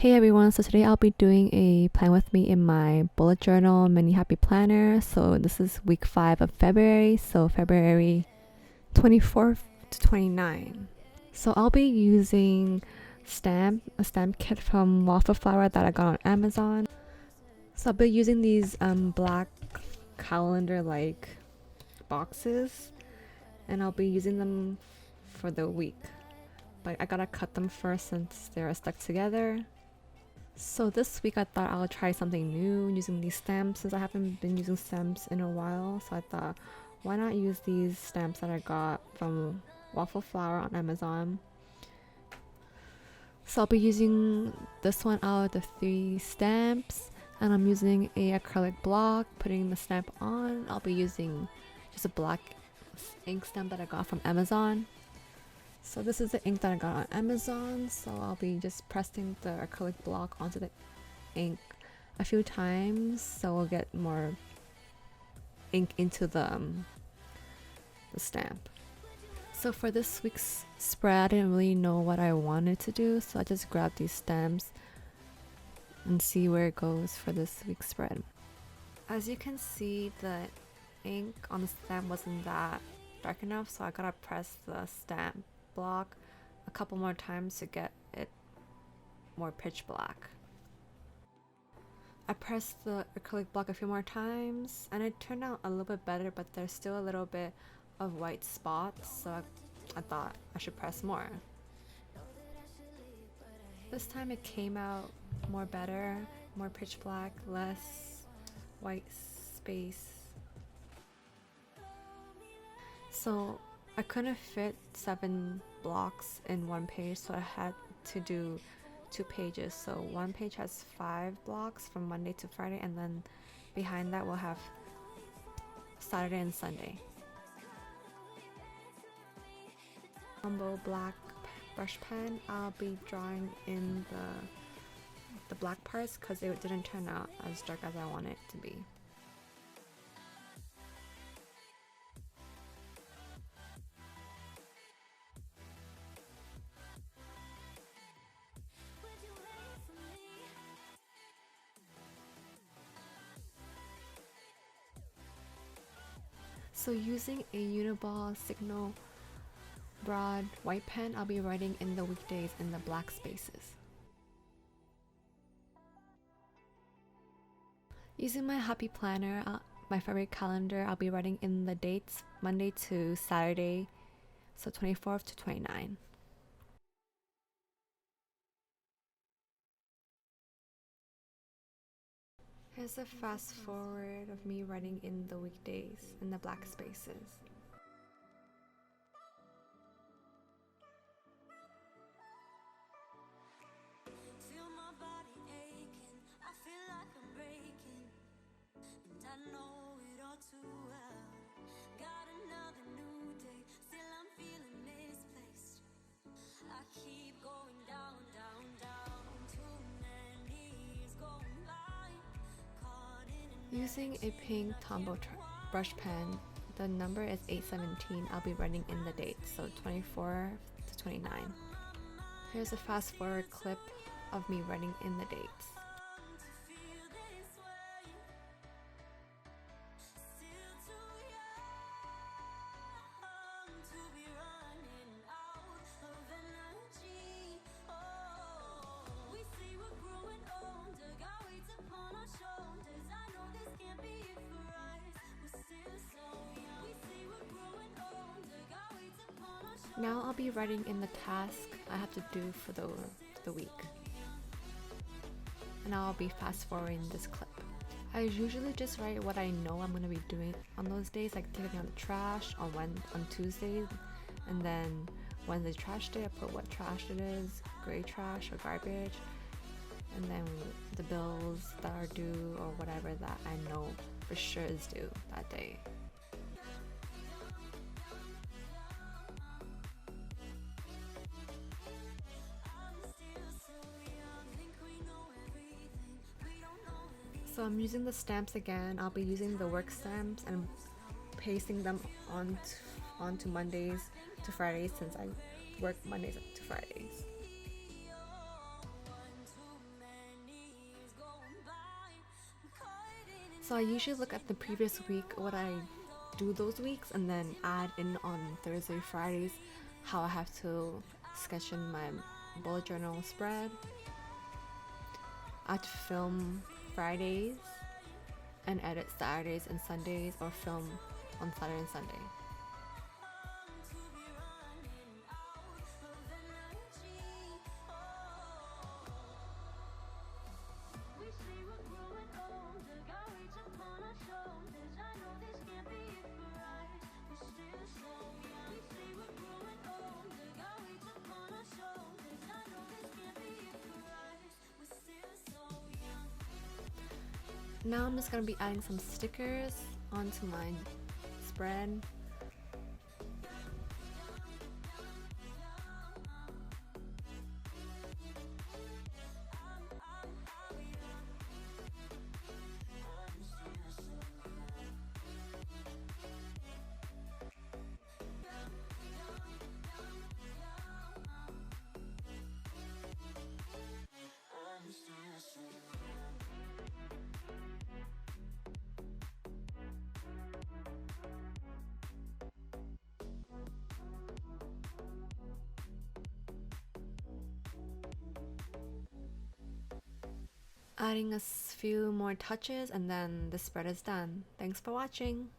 Hey everyone, so today I'll be doing a plan with me in my bullet journal mini happy planner. So this is week 5 of February, so February 24th to 29. So I'll be using a stamp kit from Waffle Flower that I got on Amazon. So I'll be using these black calendar like boxes, and I'll be using them for the week. But I gotta cut them first since they're stuck together. So this week I thought I'll try something new using these stamps since I haven't been using stamps in a while. So I thought, why not use these stamps that I got from Waffle Flower on Amazon. So I'll be using this one out of the 3 stamps, and I'm using a acrylic block, putting the stamp on. I'll be using just a black ink stamp that I got from Amazon. So this is the ink that I got on Amazon, so I'll be just pressing the acrylic block onto the ink a few times so we'll get more ink into the stamp. So for this week's spread, I didn't really know what I wanted to do, so I just grabbed these stamps and see where it goes for this week's spread. As you can see, the ink on the stamp wasn't that dark enough, so I gotta press the stamp block a couple more times to get it more pitch black. I pressed the acrylic block a few more times and it turned out a little bit better, but there's still a little bit of white spots, so I thought I should press more. This time it came out more better, more pitch black, less white space. So I couldn't fit 7 blocks in one page, so I had to do 2 pages. So one page has 5 blocks from Monday to Friday, and then behind that we'll have Saturday and Sunday. Tombow black brush pen, I'll be drawing in the black parts because it didn't turn out as dark as I want it to be. So using a Uniball Signal broad white pen, I'll be writing in the weekdays in the black spaces. Using my happy planner, my favorite calendar, I'll be writing in the dates Monday to Saturday, so 24th to 29. Here's a fast forward of me writing in the weekdays in the black spaces. Using a pink Tombow brush pen, the number is 817. I'll be writing in the dates, so 24 to 29. Here's a fast forward clip of me writing in the dates. Now I'll be writing in the task I have to do for the week. And I'll be fast forwarding this clip. I usually just write what I know I'm going to be doing on those days, like taking out the trash on Tuesdays, and then Wednesday's trash day, I put what trash it is, gray trash or garbage, and then the bills that are due or whatever that I know for sure is due that day. So I'm using the stamps again. I'll be using the work stamps and pasting them onto Mondays to Fridays since I work Mondays to Fridays. So I usually look at the previous week, what I do those weeks, and then add in on Thursday, Fridays, how I have to sketch in my bullet journal spread. I have to film Fridays and edit Saturdays and Sundays, or film on Saturday and Sunday. Now I'm just gonna be adding some stickers onto my spread. Adding a few more touches and then the spread is done. Thanks for watching!